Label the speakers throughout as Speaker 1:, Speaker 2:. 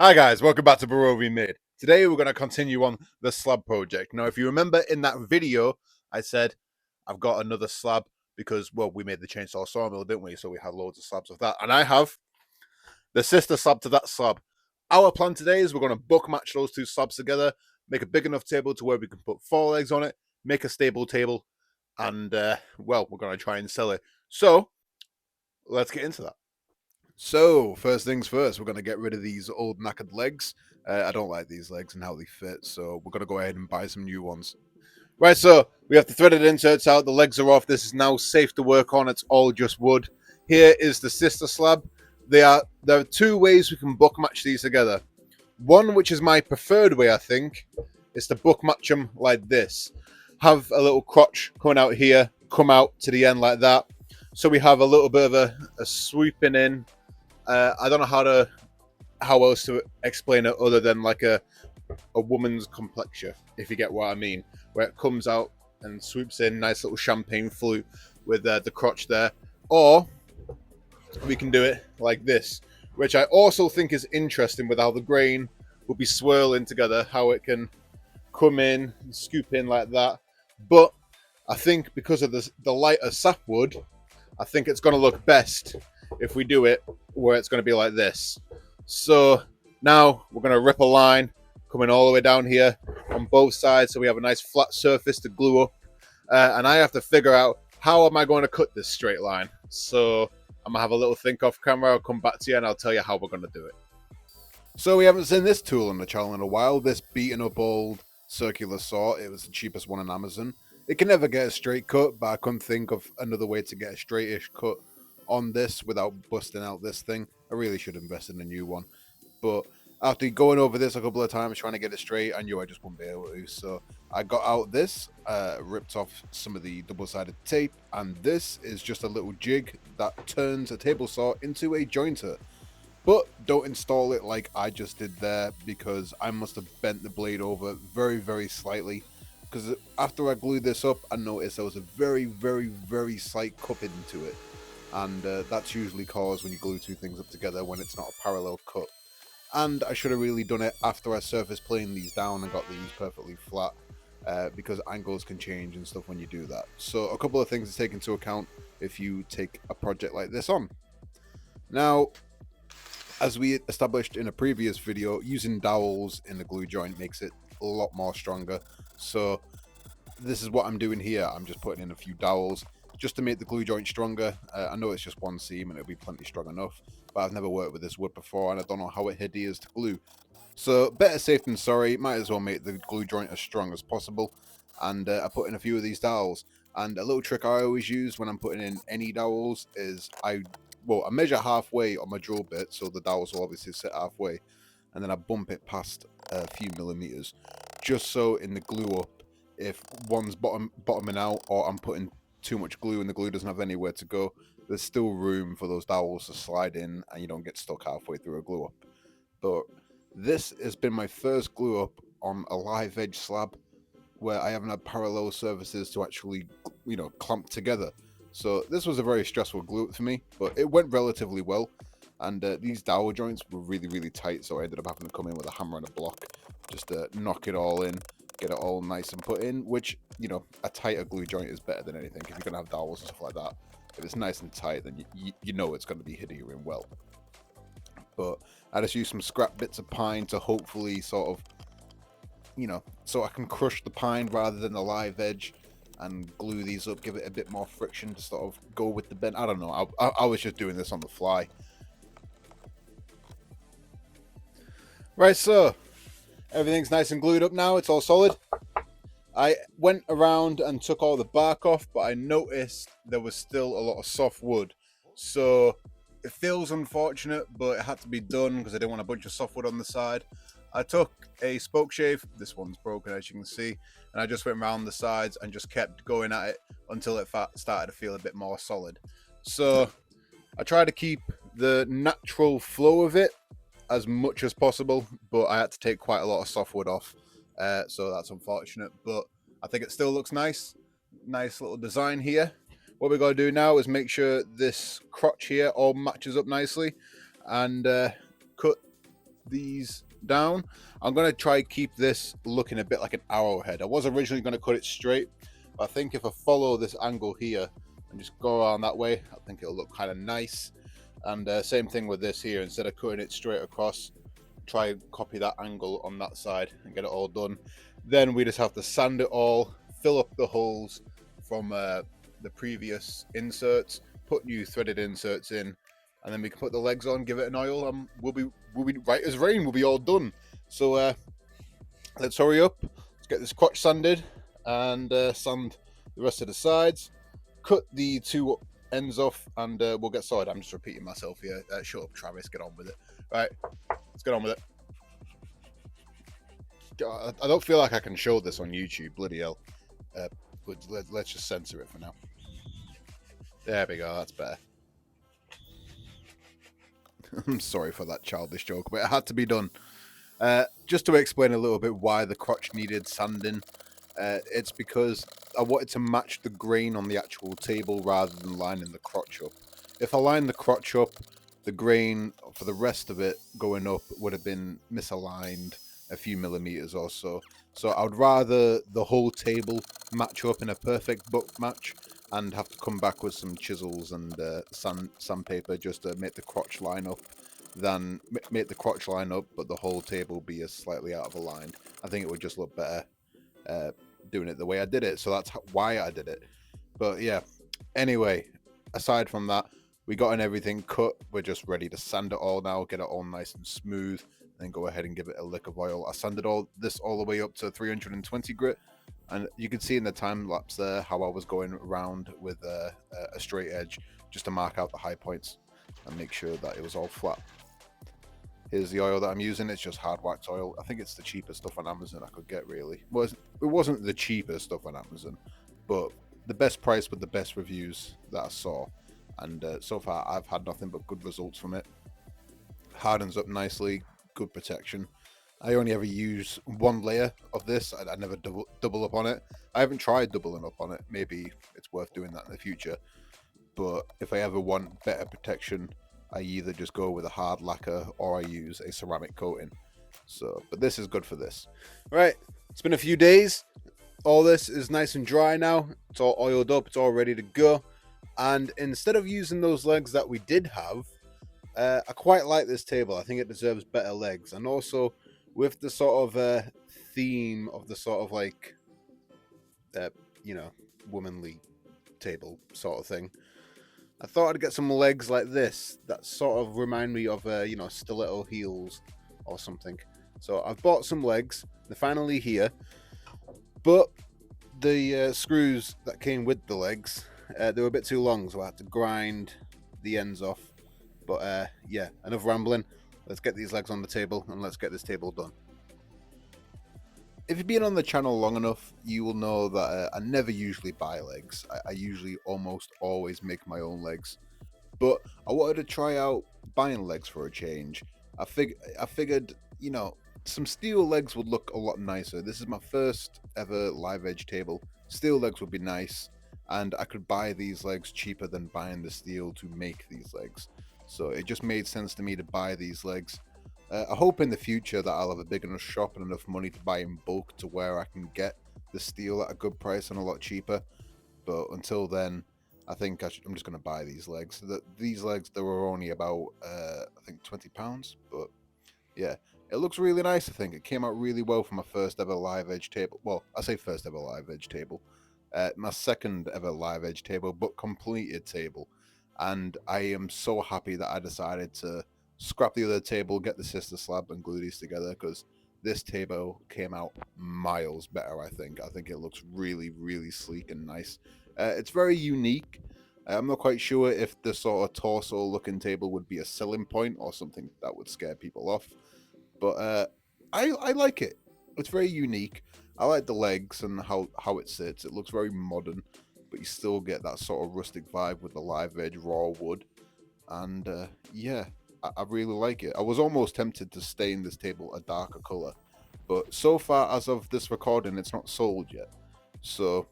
Speaker 1: Hi guys, welcome back to Barovi Made. Today we're going to continue on the slab project. Now if you remember in that video I said I've got another slab because, well, we made the chainsaw sawmill, didn't we? So we had loads of slabs of that, and I have the sister slab to that slab. Our plan today is we're going to book match those two slabs together, make a big enough table to where we can put 4 legs on it, make a stable table, and well, we're going to try and sell it. So let's get into that. So, first things first, we're going to get rid of these old knackered legs. I don't like these legs and how they fit, so we're going to go ahead and buy some new ones. Right, so we have the threaded inserts out, the legs are off, this is now safe to work on, it's all just wood. Here is the sister slab. There are 2 ways we can book match these together. One, which is my preferred way, I think, is to book match them like this. Have a little crotch coming out here, come out to the end like that. So we have a little bit of a swooping in. I don't know how else to explain it other than like a woman's complexure, if you get what I mean, where it comes out and swoops in, nice little champagne flute with the crotch there. Or we can do it like this, which I also think is interesting with how the grain will be swirling together, how it can come in and scoop in like that. But I think because of the lighter sapwood, I think it's going to look best if we do it where it's going to be like this. So now we're going to rip a line coming all the way down here on both sides, so we have a nice flat surface to glue up. And I have to figure out how am I going to cut this straight line. So I'm gonna have a little think off camera. I'll come back to you and I'll tell you how we're going to do it. So we haven't seen this tool on the channel in a while. This beaten up old circular saw. It was the cheapest one on Amazon. It can never get a straight cut, but I couldn't think of another way to get a straightish cut on this without busting out this thing. I really should invest in a new one, but after going over this a couple of times trying to get it straight, I knew I just wouldn't be able to. So I got out this, ripped off some of the double-sided tape, and this is just a little jig that turns a table saw into a jointer. But don't install it like I just did there, because I must have bent the blade over very, very slightly. Because after I glued this up, I noticed there was a very, very, very slight cupping into it. And that's usually caused when you glue 2 things up together when it's not a parallel cut. And I should have really done it after I surface planed these down and got these perfectly flat, because angles can change and stuff when you do that. So a couple of things to take into account if you take a project like this on. Now, as we established in a previous video, using dowels in the glue joint makes it a lot more stronger. So this is what I'm doing here. I'm just putting in a few dowels just to make the glue joint stronger. I know it's just one seam and it'll be plenty strong enough, but I've never worked with this wood before and I don't know how it adheres to glue. So better safe than sorry, might as well make the glue joint as strong as possible. And I put in a few of these dowels. And a little trick I always use when I'm putting in any dowels is I measure halfway on my drill bit, so the dowels will obviously sit halfway, and then I bump it past a few millimeters, just so in the glue up, if one's bottoming out or I'm putting too much glue and the glue doesn't have anywhere to go, there's still room for those dowels to slide in and you don't get stuck halfway through a glue up. But this has been my first glue up on a live edge slab where I haven't had parallel surfaces to actually, clamp together. So this was a very stressful glue up for me, but it went relatively well. And these dowel joints were really, really tight, so I ended up having to come in with a hammer and a block just to knock it all in, get it all nice and put in, which, a tighter glue joint is better than anything. If you're going to have dowels and stuff like that, if it's nice and tight, then you know it's going to be adhering well. But I just used some scrap bits of pine to hopefully sort of, so I can crush the pine rather than the live edge and glue these up, give it a bit more friction to sort of go with the bend. I don't know. I was just doing this on the fly. Right, so everything's nice and glued up now. It's all solid. I went around and took all the bark off, but I noticed there was still a lot of soft wood. So it feels unfortunate, but it had to be done because I didn't want a bunch of softwood on the side. I took a spoke shave, this one's broken as you can see, and I just went around the sides and just kept going at it until it started to feel a bit more solid. So I try to keep the natural flow of it as much as possible, but I had to take quite a lot of softwood off, so that's unfortunate, but I think it still looks nice. Nice little design here. What we're going to do now is make sure this crotch here all matches up nicely and cut these down. I'm going to try keep this looking a bit like an arrowhead. I was originally going to cut it straight, but I think if I follow this angle here and just go around that way, I think it'll look kind of nice. And same thing with this here. Instead of cutting it straight across, try and copy that angle on that side and get it all done. Then we just have to sand it all, fill up the holes from the previous inserts, put new threaded inserts in, and then we can put the legs on, give it an oil, and we'll be right as rain. We'll be all done. So let's hurry up. Let's get this crotch sanded and sand the rest of the sides. Cut the two ends off, and we'll get started. I'm just repeating myself here. Shut up, Travis. Get on with it. Right, let's get on with it. I don't feel like I can show this on YouTube. Bloody hell. But let's just censor it for now. There we go. That's better. I'm sorry for that childish joke, but it had to be done. Just to explain a little bit why the crotch needed sanding, it's because I wanted to match the grain on the actual table rather than lining the crotch up. If I lined the crotch up, the grain for the rest of it going up would have been misaligned a few millimeters or so. So I would rather the whole table match up in a perfect book match and have to come back with some chisels and sandpaper just to make the crotch line up than make the crotch line up but the whole table be slightly out of aligned. I think it would just look better doing it the way I did it, so that's why I did it. But yeah, anyway, aside from that, we got everything cut. We're just ready to sand it all now, get it all nice and smooth, then go ahead and give it a lick of oil. I sanded all the way up to 320 grit, and you can see in the time lapse there how I was going around with a straight edge just to mark out the high points and make sure that it was all flat. Here's the oil that I'm using. It's just hardwax oil. I think it's the cheapest stuff on Amazon I could get, really. Well, it wasn't the cheapest stuff on Amazon, but the best price with the best reviews that I saw. And so far, I've had nothing but good results from it. Hardens up nicely, good protection. I only ever use one layer of this. I never double up on it. I haven't tried doubling up on it. Maybe it's worth doing that in the future. But if I ever want better protection, I either just go with a hard lacquer or I use a ceramic coating. So, but this is good for this. Right, it's been a few days. All this is nice and dry now. It's all oiled up. It's all ready to go. And instead of using those legs that we did have, I quite like this table. I think it deserves better legs. And also with the sort of theme of the sort of like, womanly table sort of thing, I thought I'd get some legs like this that sort of remind me of, stiletto heels or something. So I've bought some legs. They're finally here. But the screws that came with the legs, they were a bit too long, so I had to grind the ends off. But yeah, enough rambling. Let's get these legs on the table and let's get this table done. If you've been on the channel long enough, you will know that I never usually buy legs. I usually almost always make my own legs. But I wanted to try out buying legs for a change. I figured, some steel legs would look a lot nicer. This is my first ever live edge table. Steel legs would be nice, and I could buy these legs cheaper than buying the steel to make these legs. So it just made sense to me to buy these legs. I hope in the future that I'll have a big enough shop and enough money to buy in bulk to where I can get the steel at a good price and a lot cheaper. But until then, I think I'm just going to buy these legs. These legs, they were only about, I think, £20. But yeah, it looks really nice, I think. It came out really well for my first ever live edge table. Well, I say first ever live edge table. My second ever live edge table, but completed table. And I am so happy that I decided to scrap the other table, get the sister slab and glue these together, because this table came out miles better, I think. I think it looks really, really sleek and nice. It's very unique. I'm not quite sure if the sort of torso looking table would be a selling point or something that would scare people off. But I like it. It's very unique. I like the legs and how it sits. It looks very modern, but you still get that sort of rustic vibe with the live edge raw wood. And yeah, I really like it. I was almost tempted to stain this table a darker color, but so far as of this recording, it's not sold yet. So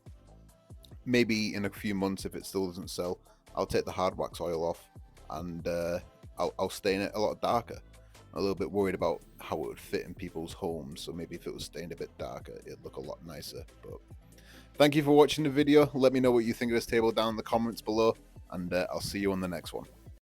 Speaker 1: maybe in a few months, if it still doesn't sell, I'll take the hardwax oil off and I'll stain it a lot darker. a little bit worried about how it would fit in people's homes. So maybe if it was stained a bit darker, it'd look a lot nicer. But thank you for watching the video. Let me know what you think of this table down in the comments below, and I'll see you on the next one.